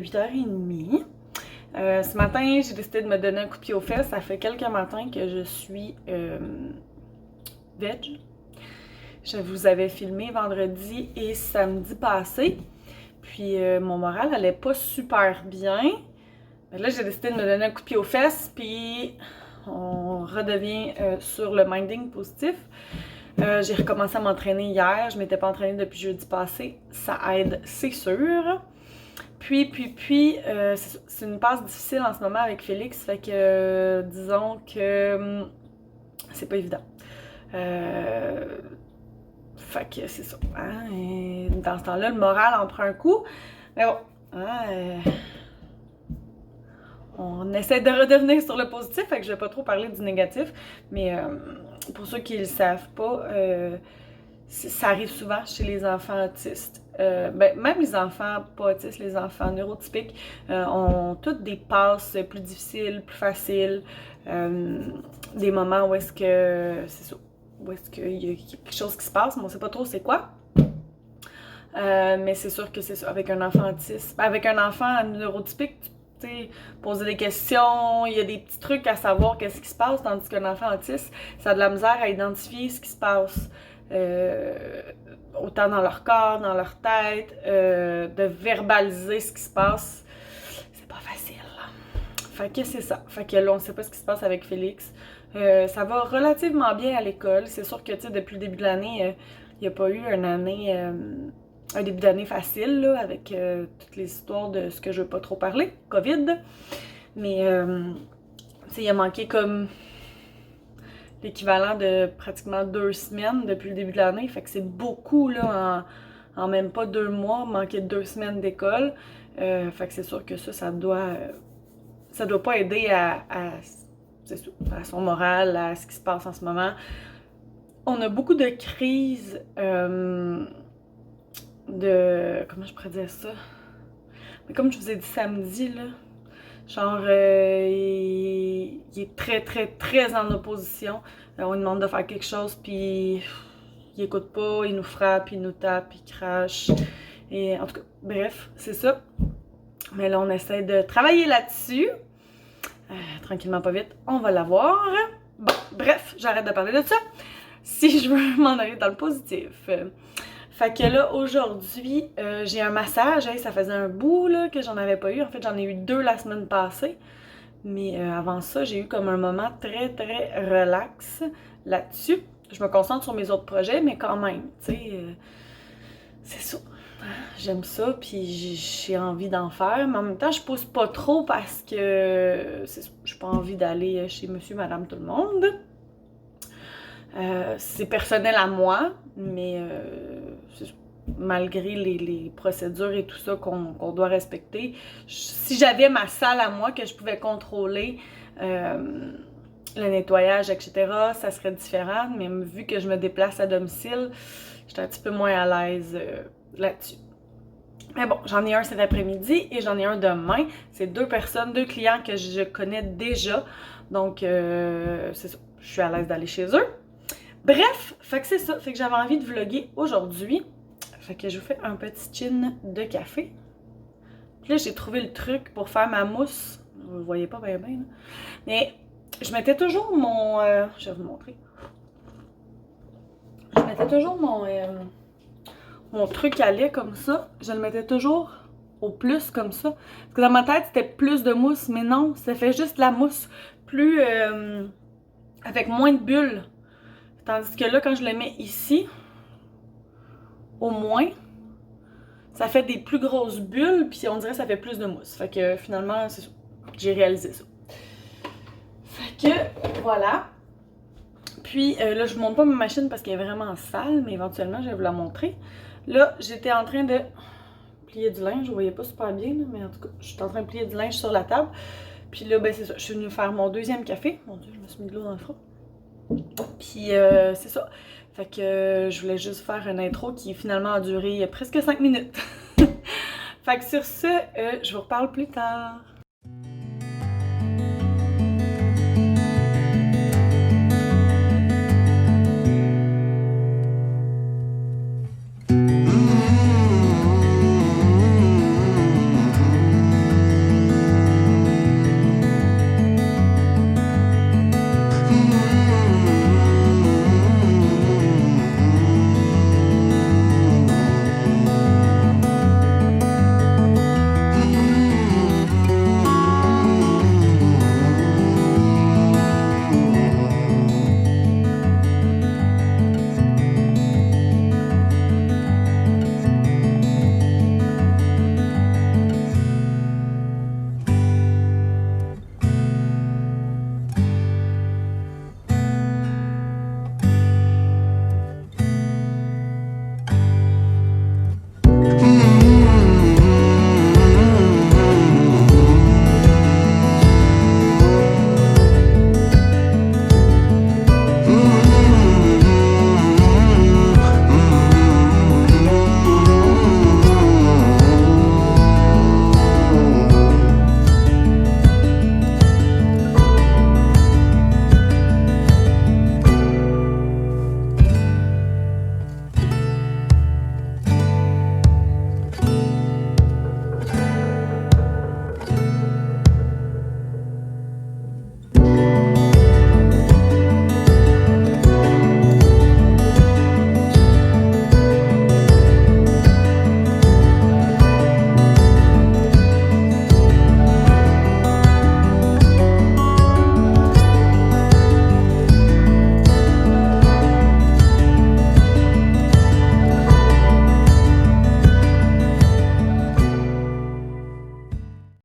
est 8h30. Ce matin, j'ai décidé de me donner un coup de pied aux fesses. Ça fait quelques matins que je suis veg. Je vous avais filmé vendredi et samedi passé. Puis mon moral allait pas super bien. Mais là, j'ai décidé de me donner un coup de pied aux fesses. Puis on redevient sur le minding positif. J'ai recommencé à m'entraîner hier. Je m'étais pas entraînée depuis jeudi passé. Ça aide, c'est sûr. Puis, c'est une passe difficile en ce moment avec Félix, fait que disons que c'est pas évident. Fait que c'est ça. Hein? Et dans ce temps-là, le moral en prend un coup. Mais bon, hein, on essaie de redevenir sur le positif, fait que je vais pas trop parler du négatif. Mais pour ceux qui le savent pas, ça arrive souvent chez les enfants autistes. Même les enfants pas autistes, les enfants neurotypiques ont toutes des passes plus difficiles, plus faciles, des moments où est-ce que c'est ça, où est-ce qu'il y a quelque chose qui se passe, mais on sait pas trop c'est quoi. Mais c'est sûr que c'est ça, avec un enfant autiste, avec un enfant neurotypique, tu sais, poser des questions, il y a des petits trucs à savoir qu'est-ce qui se passe, tandis qu'un enfant autiste, ça a de la misère à identifier ce qui se passe. Autant dans leur corps, dans leur tête, de verbaliser ce qui se passe, c'est pas facile. Fait que c'est ça. Fait que là, on sait pas ce qui se passe avec Félix. Ça va relativement bien à l'école. C'est sûr que, tu sais, depuis le début de l'année, il n'y a pas eu un début d'année facile, là, avec toutes les histoires de ce que je veux pas trop parler, COVID. Mais, tu sais, il a manqué comme l'équivalent de pratiquement 2 semaines depuis le début de l'année. Fait que c'est beaucoup, là, en même pas 2 mois, manquer 2 semaines d'école. Fait que c'est sûr que ça doit pas aider à son moral, à ce qui se passe en ce moment. On a beaucoup de crises comment je pourrais dire ça? Mais comme je vous ai dit samedi, là, genre, il est très, très, très en opposition. On lui demande de faire quelque chose, puis il écoute pas, il nous frappe, il nous tape, il crache. Et en tout cas, bref, c'est ça. Mais là, on essaie de travailler là-dessus. Tranquillement, pas vite, on va l'avoir. Bon, bref, j'arrête de parler de ça. Si je veux m'en aller dans le positif. Fait que là, aujourd'hui, j'ai un massage. Hey, ça faisait un bout là, que j'en avais pas eu. En fait, j'en ai eu 2 la semaine passée. Mais avant ça, j'ai eu comme un moment très, très relax là-dessus. Je me concentre sur mes autres projets, mais quand même, tu sais, c'est ça. J'aime ça, puis j'ai envie d'en faire. Mais en même temps, je pousse pas trop parce que j'ai pas envie d'aller chez monsieur, madame, tout le monde. C'est personnel à moi, mais malgré les procédures et tout ça qu'on doit respecter, si j'avais ma salle à moi que je pouvais contrôler, le nettoyage, etc., ça serait différent. Mais vu que je me déplace à domicile, j'étais un petit peu moins à l'aise là-dessus. Mais bon, j'en ai un cet après-midi et j'en ai un demain. C'est 2 personnes, 2 clients que je connais déjà. Donc, c'est ça. Je suis à l'aise d'aller chez eux. Bref, fait que c'est ça. Fait que j'avais envie de vlogger aujourd'hui. Fait que je vous fais un petit chin de café. Puis là, j'ai trouvé le truc pour faire ma mousse. Vous le voyez pas bien, là. Mais je mettais toujours mon... je vais vous montrer. Je mettais toujours mon truc à lait comme ça. Je le mettais toujours au plus comme ça. Parce que dans ma tête, c'était plus de mousse. Mais non, ça fait juste la mousse. Plus... avec moins de bulles. Tandis que là, quand je le mets ici, au moins, ça fait des plus grosses bulles, puis on dirait que ça fait plus de mousse. Fait que finalement, c'est ça. J'ai réalisé ça. Fait que, voilà. Puis là, je vous montre pas ma machine parce qu'elle est vraiment sale, mais éventuellement, je vais vous la montrer. Là, j'étais en train de plier du linge. Vous voyez pas super bien, là, mais en tout cas, je suis en train de plier du linge sur la table. Puis là, ben c'est ça. Je suis venue faire mon 2e café. Mon Dieu, je me suis mis de l'eau dans le front. Puis c'est ça. Fait que je voulais juste faire une intro qui finalement a duré presque 5 minutes. Fait que sur ce, je vous reparle plus tard.